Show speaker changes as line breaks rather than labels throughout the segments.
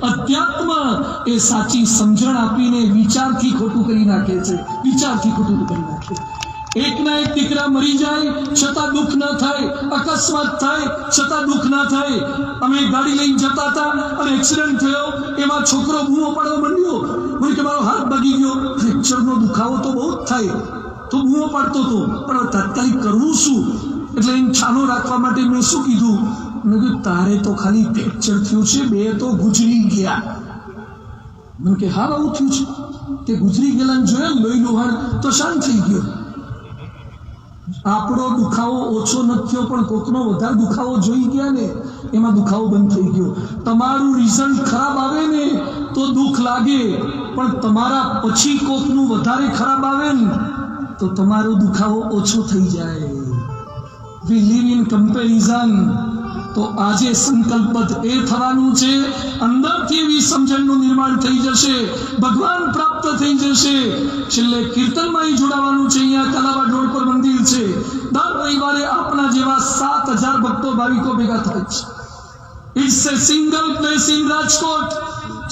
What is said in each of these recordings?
અધ્યાત્મ એ સાચી સમજણ આપીને વિચારથી ખોટું કરી નાખે છે, વિચારથી ખોટું કરી નાખે. એકના એક દીકરા મરી જાય છતાં દુઃખ ન થાય, અકસ્માત થાય છતાં દુઃખ ન થાય. અમે ગાડી લઈને જતા હતા અને એક્સિડન્ટ થયો, એમાં છોકરો બૂમો પાડવા માંડ્યો, બોલે કે મારો હાથ ભાગી ગયો. ફ્રેક્ચરનો દુખાવો તો બહુ જ થાય, તો બૂમો પાડતો હતો, પણ તાત્કાલિક કરવું શું? એટલે એને છાનો રાખવા માટે મેં શું કીધું, મેં કીધું તારે તો ખાલી ફ્રેક્ચર થયું છે, 2 તો ગુજરી ગયા. મને કે હા આવું થયું છે, તે ગુજરી ગયેલા જોયા લોહી લોહાણ તો શાંત થઈ ગયો. આપણો દુખાવો ઓછો નથી થયો, પણ કોકનો વધારે દુખાવો જોઈ ગયા ને એમાં દુખાવો બંધ થઈ ગયો. તમારું રિઝલ્ટ ખરાબ આવે ને તો દુઃખ લાગે, પણ તમારા પછી કોકનું વધારે ખરાબ આવે ને તો તમારો દુખાવો ઓછો થઈ જાય. વી લીવ ઇન કમ્પેરિઝન. તો આજે સંકલ્પબદ્ધ એ થવાનું છે, અંદરથી એવી સમજણનું નિર્માણ થઈ જશે, ભગવાન પ્રાપ્ત થઈ જશે. છેલ્લે કીર્તનમાં જોડાવાનું છે. અહીંયા કલાવા રોડ પર મંદિર છે, દર રવિવારે આપના જેવા 7,000 ભક્તો ભાવિકો ભેગા થાય છે. It's a single place in Rajkot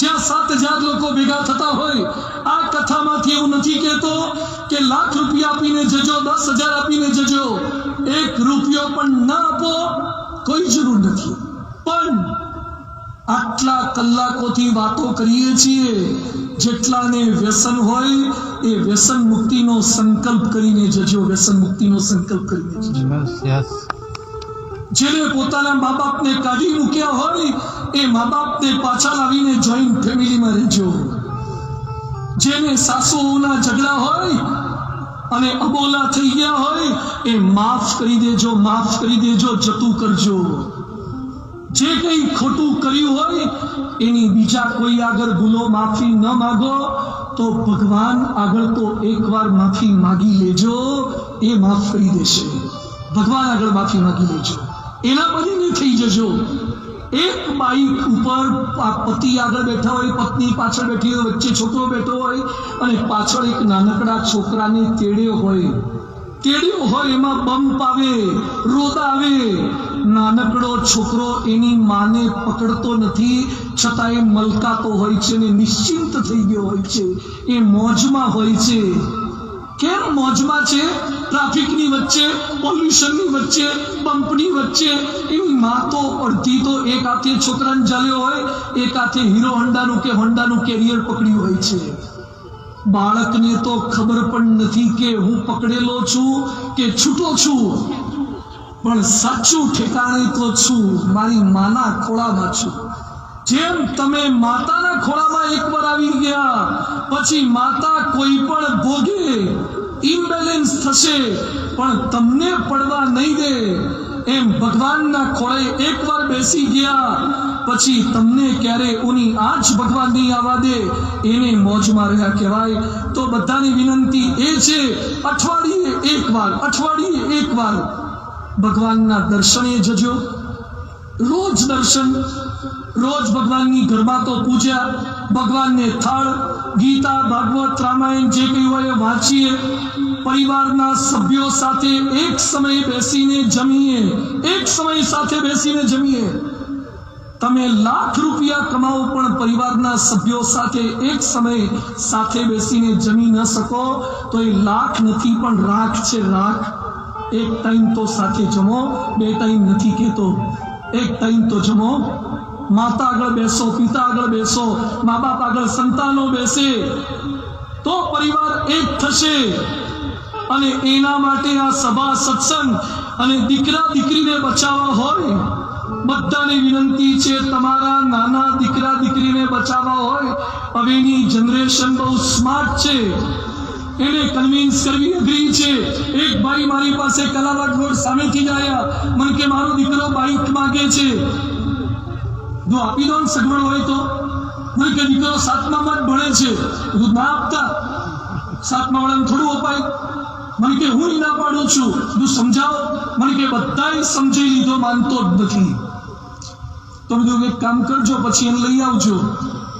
જ્યાં 7,000 લોકો ભેગા થતા હોય. આ કથામાંથી એવું નથી કહેતો કે લાખ રૂપિયા આપીને જજો, 10,000 આપીને જજો. 1 રૂપિયો પણ ન આપો, કોઈ જરૂર નથી, પણ આટલા કલાકોથી વાતો કરીએ છીએ, જેટલાને વ્યસન હોય એ વ્યસન મુક્તિનો સંકલ્પ કરીને જજો, વ્યસન મુક્તિનો સંકલ્પ કરીને જજો. જેને પોતાના મા બાપને કાઢી મૂક્યા હોય એ મા બાપને પાછા લાવીને જોઈન્ટ ફેમિલીમાં રહેજો. જેને સાસુઓના ઝઘડા હોય અને અબોલા થઈ ગયા હોય એ માફ કરી દેજો, માફ કરી દેજો, જતું કરજો. જે કંઈ ખોટું કર્યું હોય એની બીજા કોઈ આગળ ભૂલો માફી ન માગો તો ભગવાન આગળ તો એકવાર માફી માગી લેજો, એ માફ કરી દેશે. ભગવાન આગળ માફી માગી લેજો, એના બનીને થઈ જજો. એક બાઈક ઉપર પતિ આગળ બેઠા હોય, પત્ની પાછળ બેઠી હોય, વચ્ચે છોકરો બેઠો હોય અને પાછળ એક નાનકડા છોકરાને તેડ્યો હોય, એમાં બમ્પ આવે, રોદા આવે. નાનકડો છોકરો એની માને પકડતો નથી, છતાં એ મલકાતો હોય છે ને નિશ્ચિંત થઈ ગયો હોય છે, એ મોજમાં હોય છે. કેમ મોજમાં છે? ટ્રાફિકની વચ્ચે, પોલ્યુશનની વચ્ચે, બમ્પની વચ્ચે એની માં તો અડધી તો એક હાથે છોકરાને ચાલ્યો હોય, એક હાથે હીરો હોન્ડાનું કે હોન્ડાનું કેરિયર પકડ્યું હોય છે. બાળકને તો ખબર પણ નથી કે હું પકડેલો છું કે છૂટો છું, પણ સાચું ઠેકાણે તો છું, મારી માના ખોળામાં છું. જેમ તમે માતાના ખોળામાં એકવાર આવી ગયા પછી માતા કોઈ પણ ભોગે ઇમ્બેલેન્સ થશે પણ તમને પડવા નહીં દે, એમ ભગવાનના ખોળે એકવાર બેસી ગયા પછી તમને ક્યારે ઉની આંચ ભગવાન નહીં આવવા દે, એને મોજમાં રહ્યા કહેવાય. તો બધાની વિનંતી એ છે, અઠવાડિયે એકવાર ભગવાનના દર્શને જજો. રોજ દર્શન, રોજ ભગવાનની ઘરમાં તો પૂજા, ભગવાનને થાળ, ગીતા, ભાગવત, રામાયણ જે કંઈ હોય વાંચીએ, પરિવારના સભ્યો સાથે એક સમય બેસીને જમીએ, એક સમય સાથે બેસીને જમીએ. તમે લાખ રૂપિયા કમાઓ પણ પરિવારના સભ્યો સાથે એક સમય સાથે બેસીને જમી ન શકો તો એ લાખ નથી પણ રાખ છે, રાખ. એક ટાઈમ તો સાથે જમો, 2 ટાઈમ નથી કહેતો, એક ટાઈમ તો જમો. માતા આગળ બેસો, પિતા આગળ બેસો, મા બાપ આગળ સંતાનો બેસે તો પરિવાર એક થશે. અને એના માટે આ સભા, સત્સંગ અને દીકરા દીકરીને બચાવવા હોય, બધાને વિનંતી છે, તમારા નાના દીકરા દીકરીને બચાવવા હોય. હવેની જનરેશન બહુ સ્માર્ટ છે, એને કન્વિન્સ કરવી અઘરી છે. એક ભાઈ મારી પાસે કલાવાડ રોડ સામેથી જ આવ્યા, મને કે મારો દીકરો બાઈક માગે છે, જો આપી દો ને સગવડ હોય તો. મને કે દીકરો 7મામાં જ ભણે છે, ના આપતા, 7મા વાળાને થોડું અપાય. મને કે હું ના પાડું છું, તું સમજાવો. મને કે બધાય સમજી લીધો, માનતો જ નથી. તો બધું એક કામ કરજો, પછી એને લઈ આવજો.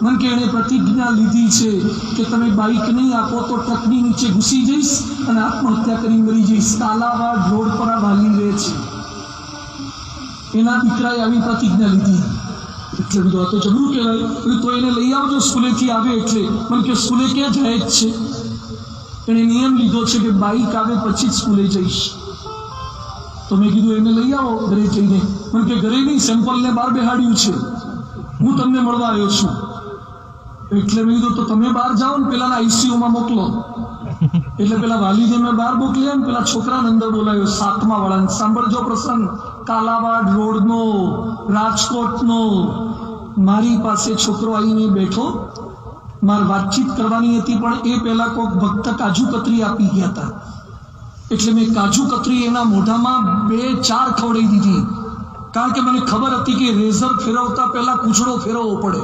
મને કે એને પ્રતિજ્ઞા લીધી છે કે તમે બાઈક નહીં આપો તો ટ્રકની નીચે ઘૂસી જઈશ અને આત્મહત્યા કરી મરી જઈશ. કાલાવાડ રોડ પર આ વાલી રહે છે, એના દીકરાએ આવી પ્રતિજ્ઞા લીધી. એટલે બધું આ તો જબરું કહેવાય. તો એને લઈ આવજો સ્કૂલેથી આવે એટલે. મને કે સ્કૂલે ક્યાં જાય જ છે? એણે નિયમ લીધો છે કે બાઈક આવે પછી જ સ્કૂલે જઈશ. તો મેં કીધું એને લઈ આવો ઘરે જઈને. મને કે ઘરે નહીં, સેમ્પલને બહાર બેહાડ્યું છે, હું તમને મળવા આવ્યો છું. એટલે મેં કીધું તો તમે બહાર જાઓ ને પેલાના આઈસીયુમાં મોકલો. એટલે પેલા વાલીને મેં બહાર મોકલ્યા ને પેલા છોકરાને અંદર બોલાવ્યો, 7મા વાળાને. સાંભળજો પ્રસંગ, કાલાવાડ રોડનો, રાજકોટનો. મારી પાસે છોકરો આવીને બેઠો, મારે વાતચીત કરવાની હતી, પણ એ પહેલા કોઈક ભક્ત કાજુ કતરી આપી ગયા હતા. એટલે મેં કાજુ કતરી એના મોઢામાં 2-4 ખવડાવી દીધી, કારણ કે મને ખબર હતી કે રેઝર ફેરવતા પહેલા પૂંછડો ફેરવવો પડે.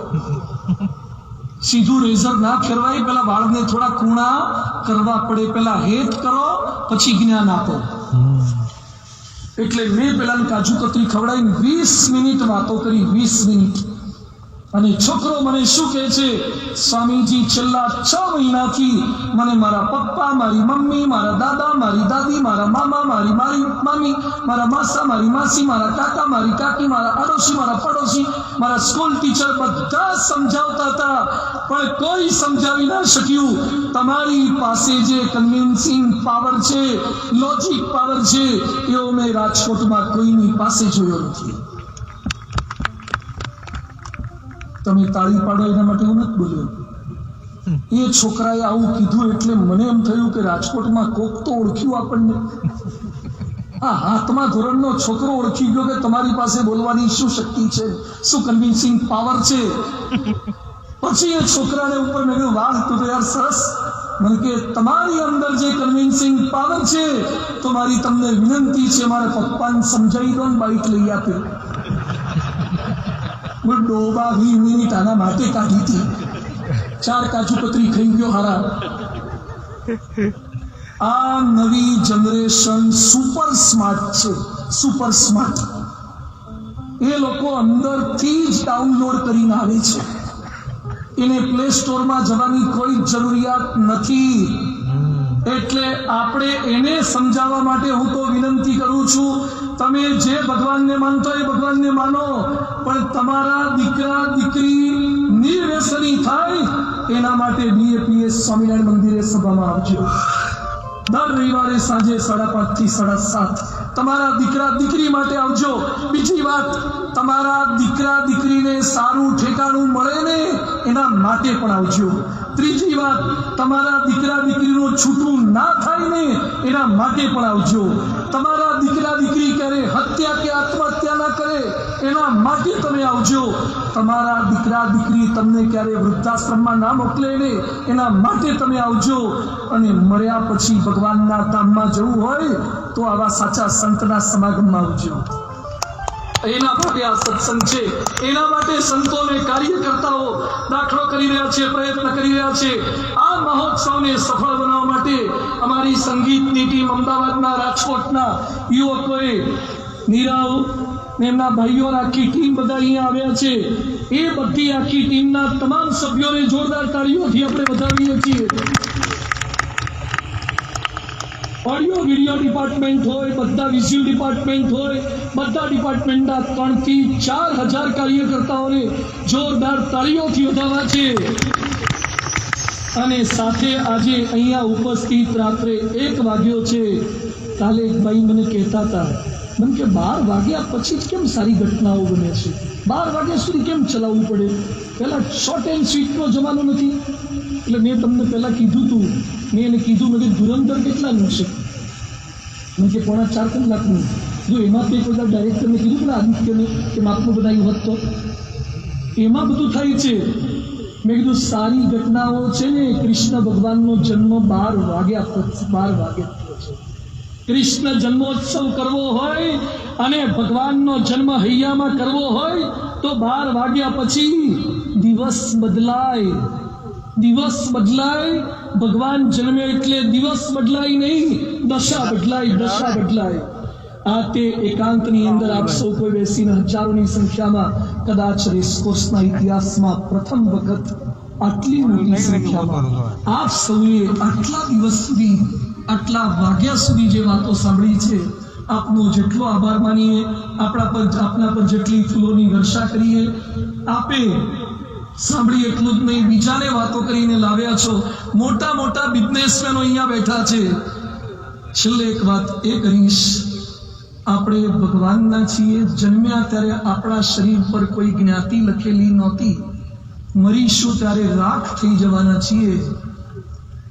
સીધું રેઝર ના ફેરવાય, પેલા વાળને થોડા કૂણા કરવા પડે. પેલા હેત કરો પછી જ્ઞાન આપો. એટલે મેં પેલા કાજુ કતરી ખવડાવીને 20 મિનિટ વાતો કરી, 20 મિનિટ. અને છોકરો મને શું કહે છે, સ્વામીજી છેલ્લા 6 મહિનાથી મને મારા પપ્પા, મારી મમ્મી, મારા દાદા, મારી દાદી, મારા મામા, મારી મામી, મારા માસા, મારી માસી, મારા કાકા, મારી કાકી, મારા આડોશી, મારા પડોશી, મારા સ્કૂલ ટીચર બધા સમજાવતા હતા, પણ કોઈ સમજાવી ના શક્યું. તમારી પાસે જે કન્વિન્સિંગ પાવર છે, લોજિક પાવર છે, એવો મેં રાજકોટમાં કોઈની પાસે જોયો નથી. તમે તાળી પાડો એના માટે હું નથી બોલ્યો. એ છોકરાએ આવું કીધું એટલે મને એમ થયું કે રાજકોટમાં કોક તો ઓળખ્યું આપણને. આ 8મા ધોરણનો છોકરો ઓળખી ગયો કે તમારી પાસે બોલવાની શું શક્તિ છે, શું કન્વિન્સિંગ પાવર છે. પછી એ છોકરાને ઉપર મેં કહ્યું, વાહ તું તો યાર સરસ. મને કે તમારી અંદર જે કન્વિન્સિંગ પાવર છે, તો મારી તમને વિનંતી છે, મારા પપ્પાને સમજાવી દો ને બાઈક લઈ આપે. ડોબા 20 મિનિટ આના માટે કાઢી હતી. 4 કાજુ કતરી ખાઈ ગયો હારા. આ નવી જનરેશન સુપર સ્માર્ટ છે, સુપર સ્માર્ટ. એ લોકો અંદરથી જ ડાઉનલોડ કરીને આવે છે. એને પ્લે સ્ટોરમાં જવાની કોઈ જરૂરિયાત નથી. એટલે આપણે એને સમજાવવા માટે હું તો વિનંતી કરું છું, તમે જે ભગવાનને માનતો એ ભગવાનને માનો, પણ તમારા દીકરા દીકરી નિર્વ્યસની થાય એના માટે BAPS સ્વામિનારાયણ મંદિરે સભામાં આવજો. દર રવિવારે સાંજે 5:30 થી 7:30 તમારા દીકરા દીકરી માટે આવજો. બીજી વાત, તમારા દીકરા દીકરીને સારું ઠેકાણું મળે ને એના માટે પણ આવજો. ત્રીજી વાત, તમારા દીકરા દીકરીનું છૂટું ના થાય ને એના માટે પણ આવજો. તમારા દીકરા દીકરી ક્યારે હત્યા કે આત્મહત્યા ના કરે એના માટે તમે આવજો. તમારા દીકરા દીકરી તમને ક્યારે વૃદ્ધાશ્રમમાં ના મોકલે ને એના માટે તમે આવજો. અને મળ્યા પછી ભગવાનના ધામમાં જવું હોય તો આવા સાચા સંતના સમાગમમાં આવજો. એના માટે આ સત્સંગ છે. એના માટે સંતોને કાર્યકર્તાઓ દાખલો કરી રહ્યા છે, પ્રયત્ન કરી રહ્યા છે. આ મહોત્સવને સફળ બનાવવા માટે અમારી સંગીતની ટીમ, અમદાવાદના, રાજકોટના યુવકોએ, નીરવ ને એમના ભાઈઓ, આખી ટીમ બધા અહીંયા આવ્યા છે. એ બધી આખી ટીમના તમામ સભ્યોને જોરદાર તાળીઓથી આપણે વધાવીએ છીએ. ઓડિયો વિડીયો ડિપાર્ટમેન્ટ હોય, બધા વિઝ્યુઅલ ડિપાર્ટમેન્ટ હોય, બધા ડિપાર્ટમેન્ટના 3,000 થી 4,000 કાર્યકર્તાઓને જોરદાર તાળીઓથી વધાવવા છે. અને સાથે આજે અહીંયા ઉપસ્થિત રાત્રે 1 વાગ્યો છે. કાલે એક ભાઈ મને કહેતા હતા, મને કે 12 વાગ્યા પછી જ કેમ સારી ઘટનાઓ બને છે, 12 વાગ્યા સુધી કેમ ચલાવવું પડે, પહેલાં શોર્ટ એન્ડ સ્વીટનો જમાનો નથી. એટલે મેં તમને પહેલાં કીધું હતું, મેં એને કીધું નથી ધુરંધર કેટલાનું છે, મેં કે 3.5 કલાકનું. જો એમાં તો એક બધા ડાયરેક્ટરને કીધું કે આદિત્યને કે માપનું બનાવ્યું હોત તો એમાં બધું થાય છે. મેં કીધું સારી ઘટનાઓ છે ને, કૃષ્ણ ભગવાનનો જન્મ 12 વાગ્યા થયો છે. કૃષ્ણ જન્મોત્સવ કરવો હોય અને ભગવાનનો જન્મ હૈયામાં કરવો હોય તો 12 વાગ્યા પછી દિવસ બદલાય. દિવસ બદલાય. ભગવાન જન્મે એટલે દિવસ બદલાય નહીં, દશા બદલાય, દશા બદલાય. આ તે એકાંતની અંદર આપ સૌ કોઈ બેસીને હજારોની સંખ્યામાં કદાચ રેસકોર્સના ઇતિહાસમાં પ્રથમ વખત આટલી મોટી સંખ્યામાં આપ સૌએ આટલા દિવસ સુધી, આટલા વાગ્યા સુધી જે વાતો સાંભળી છે, આપનો જેટલો આભાર માનીએ, આપના પર જેટલી ફૂલોની વર્ષા કરીએ. આપે સાંભળી એટલું જ નહીં, બીજાને વાતો કરીને લાવ્યા છો. મોટા મોટા બિઝનેસમેનો અહીંયા બેઠા છે. છેલ્લે એક વાત એ કહીશ, આપણે ભગવાનના છીએ. જન્મ્યા ત્યારે આપણા શરીર પર કોઈ જ્ઞાતિ લખેલી નહોતી. મરીશું ત્યારે રાખ થઈ જવાના છીએ.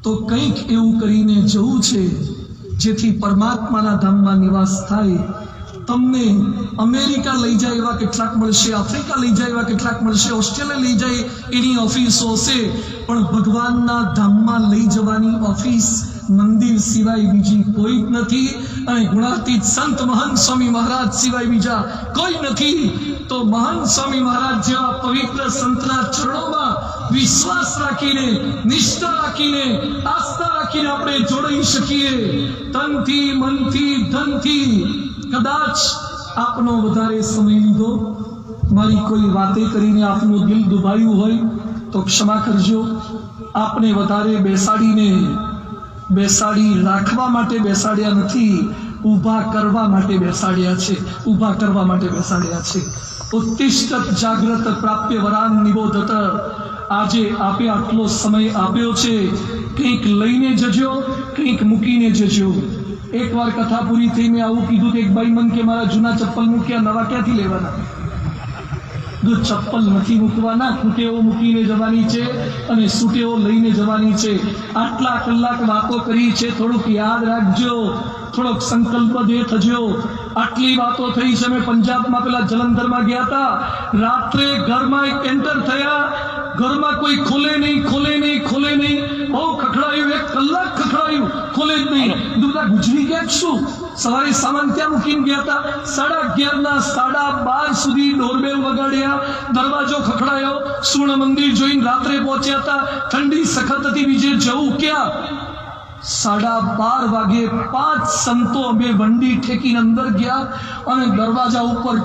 તો કંઈક એવું કરીને જવું છે જેથી પરમાત્માના ધામમાં નિવાસ થાય. તમને અમેરિકા લઈ જાય એવા કેટલાક મળશે, આફ્રિકા લઈ જાય એવા કેટલાક મળશે, ઓસ્ટ્રેલિયા લઈ જાય એની ઓફિસો હશે, પણ ભગવાનના ધામમાં લઈ જવાની ઓફિસ મંદિર સિવાય બીજી કોઈ જ નથી. અને ગુણાતીત સંત મહંત સ્વામી મહારાજ સિવાય બીજા કોઈ નથી. તો મહંત સ્વામી મહારાજ જેવા પવિત્ર સંતના ચરણોમાં વિશ્વાસ રાખીને, નિષ્ઠા રાખીને, આસ્થા રાખીને આપણે જોડાઈ શકીએ. તનથી, મનથી, ધનથી. કદાચ આપનો વધારે સમય લીધો, મારી કોઈ વાતે કરીને આપનું દિલ દુભાયું હોય તો ક્ષમા કરજો. આપને વધારે બેસાડી રાખવા માટે બેસાડ્યા નથી, ઊભા કરવા માટે બેસાડ્યા છે. ઊભા કરવા માટે બેસાડ્યા છે. ઉત્તિષ્ઠત જાગ્રત પ્રાપ્ય વરાન નિબોધત. આજે આપે આટલો સમય આપ્યો છે, કંઈક લઈને જજો, કંઈક મૂકીને જજો. એકવાર કથા પૂરી થઈ મેં આવું કીધું કે એક ભાઈ મન કે મારા જૂના ચપ્પલ મૂક્યા, નવા ક્યાંથી લેવાના? જો ચપ્પલ નથી મૂકવાના, ખૂટેવો મૂકીને જવાની છે અને સૂટેવો લઈને જવાની છે. આટલા કલાક વાતો કરી છે, થોડુંક યાદ રાખજો, થોડોક સંકલ્પદેહ થજો. આટલી વાતો થઈ છે. મેં પંજાબમાં પેલા જલંધરમાં ગયા હતા. રાત્રે ઘરમાં એન્ટર થયા, ઘરમાં કોઈ ખોલે નહીં. બહુ ખખડાયું, 1 કલાક ખખડાયું, ખોલે જ નહીં. બધા ગુજરી ગયા શું? સવારે સામાન ત્યાં મૂકીને ગયા હતા. 11:30 12:30 સુધી ડોરબેલ વગાડ્યા, દરવાજો ખખડાયો, સુવર્ણ મંદિર જોઈને રાત્રે પહોંચ્યા હતા. ઠંડી સખત હતી, બીજે જવું ક્યાં? 12:30 વાગે 5 સંતો અમે વંડી ઠેકીને અંદર ગયા અને દરવાજા ઉપર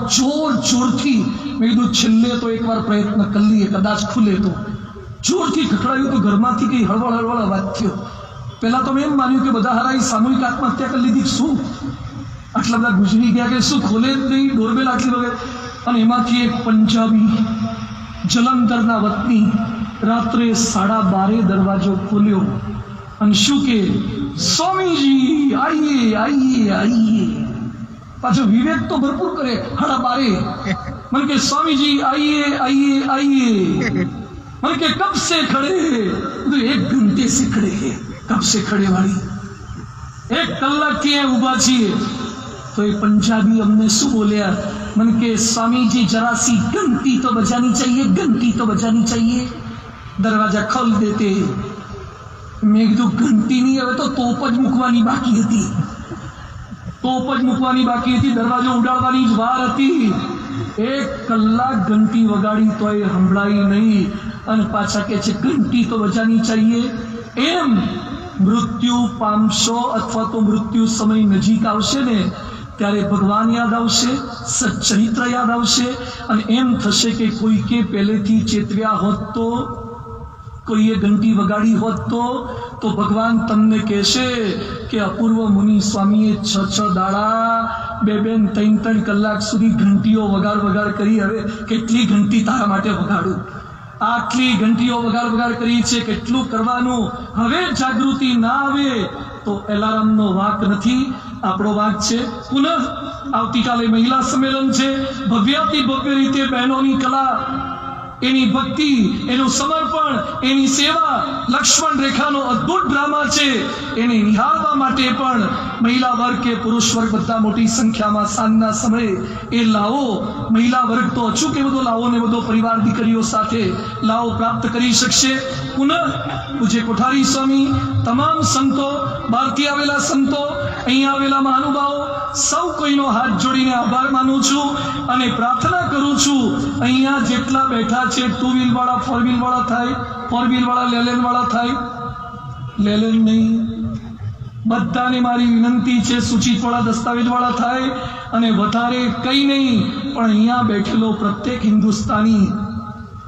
જોરથી મેં કીધું છેલ્લે તો એકવાર પ્રયત્ન કરી લઈએ, કદાચ ખુલે તો. જોરથી ખખડાયું તો ઘરમાંથી કઈ હળવળ અવાજ થયો. પહેલા તો મેં એમ માન્યું કે બધા હારા સામૂહિક આત્મહત્યા કરી લીધી. શું આટલા બધા ગુજરી ગયા કે શું? ખોલે જ નહીં, ડોરબેલ આટલી વગર. અને એમાંથી એક પંજાબી જલંધરના વતની રાત્રે 12:30 દરવાજો ખોલ્યો અને શું કે, સ્વામીજી આઈએ. પાછો વિવેક તો ભરપૂર કરે. 12:30 મને કે સ્વામીજી આઈએ. મને કે કબ से खड़े? तो 1 घंटे से खड़े हैं. कब से खड़े वाली? 1 કલાક થી ઊભા છીએ. તો એ પંજાબી અમને શું બોલ્યા? मन के स्वामी जी जरा सी घंटी तो बजानी चाहिए. दरवाजा खोल देते. मैं कીધું ઘંટી નહીં, હવે તો તોપ જ મૂકવાની બાકી હતી. દરવાજો ઉડાડવાની જ વાર હતી. 1 કલાક ઘંટી વગાડી તોય સંભળાઈ નહીં. અને પાછા કે છે ઘંટી તો બજાની ચાહીએ. એમ મૃત્યુ પામશો અથવા તો મૃત્યુ સમય નજીક આવશે ને ત્યારે ભગવાન યાદ આવશે, સચ્ચરિત્ર યાદ આવશે. અને એમ થશે કે કોઈકે પહેલેથી ચેતવ્યા હોત તો, કોઈએ ઘંટી વગાડી હોત તો ભગવાન તમને કહેશે કે અપૂર્વ મુનિ સ્વામીએ 6 દાડા 2 3 કલાક સુધી ઘંટીઓ વગાડ કરી. હવે કેટલી ઘંટી તારા માટે વગાડું? આટલી ઘંટીઓ વગાડ કરી છે, કેટલું કરવાનું? હવે જાગૃતિ ના આવે તો એલાર્મનો વાંક નથી, આપણો વાંક છે. પુનઃ આવતીકાલે મહિલા સંમેલન છે. ભવ્યાતિ ભવ્ય રીતે બહેનોની કલા, એની ભક્તિ, એનું સમર્પણ, એની સેવા, લક્ષ્મણ રેખાનો અદ્ભુત ડ્રામા છે. એને નિહાળવા માટે પણ મહિલા વર્ગ કે પુરુષ વર્ગ બધા મોટી સંખ્યામાં સાંજના સમયે એ લાવો. મહિલા વર્ગ તો અચૂક એ બધો લાવો ને બધો પરિવાર દીકરીઓ સાથે લાવો પ્રાપ્ત કરી શકશે. પુનઃ પૂજ્ય કોઠારી સ્વામી, તમામ સંતો, બહારથી આવેલા સંતો, અહીંયા આવેલા મહાનુભાવો, સૌ કોઈનો હાથ જોડીને આભાર માનું છું અને પ્રાર્થના કરું છું. અહીંયા જેટલા બેઠા છે, 2 વ્હીલ વાળા 4 વ્હીલ વાળા થાય, 4 વ્હીલ વાળા લેલેન વાળા થાય, લેલેન નહીં, બધાને મારી વિનંતી છે સૂચિત વાળા દસ્તાવેજ વાળા થાય. અને વધારે કંઈ નહીં, પણ અહીંયા બેઠેલો પ્રત્યેક હિન્દુસ્તાની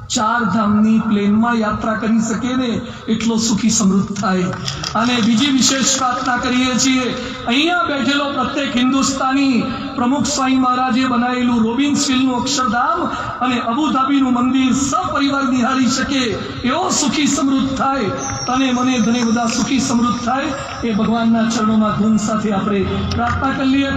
ચાર ધામની પ્લેનમાં યાત્રા કરી શકે ને એટલો સુખી સમૃદ્ધ થાય. અને બીજી વિશેષ પ્રાર્થના કરીએ છીએ, અહીંયા બેઠેલો પ્રત્યેક હિન્દુસ્તાની પ્રમુખ સ્વામી મહારાજે બનાવેલું રોબિન્સવિલનું અક્ષરધામ અને અબુધાબીનું મંદિર સપરિવાર નિહાળી શકે એવો સુખી સમૃદ્ધ થાય. તને મને ધને બધા સુખી સમૃદ્ધ થાય એ ભગવાનના ચરણોમાં ધૂન સાથે આપણે પ્રાર્થના કરી લઈએ.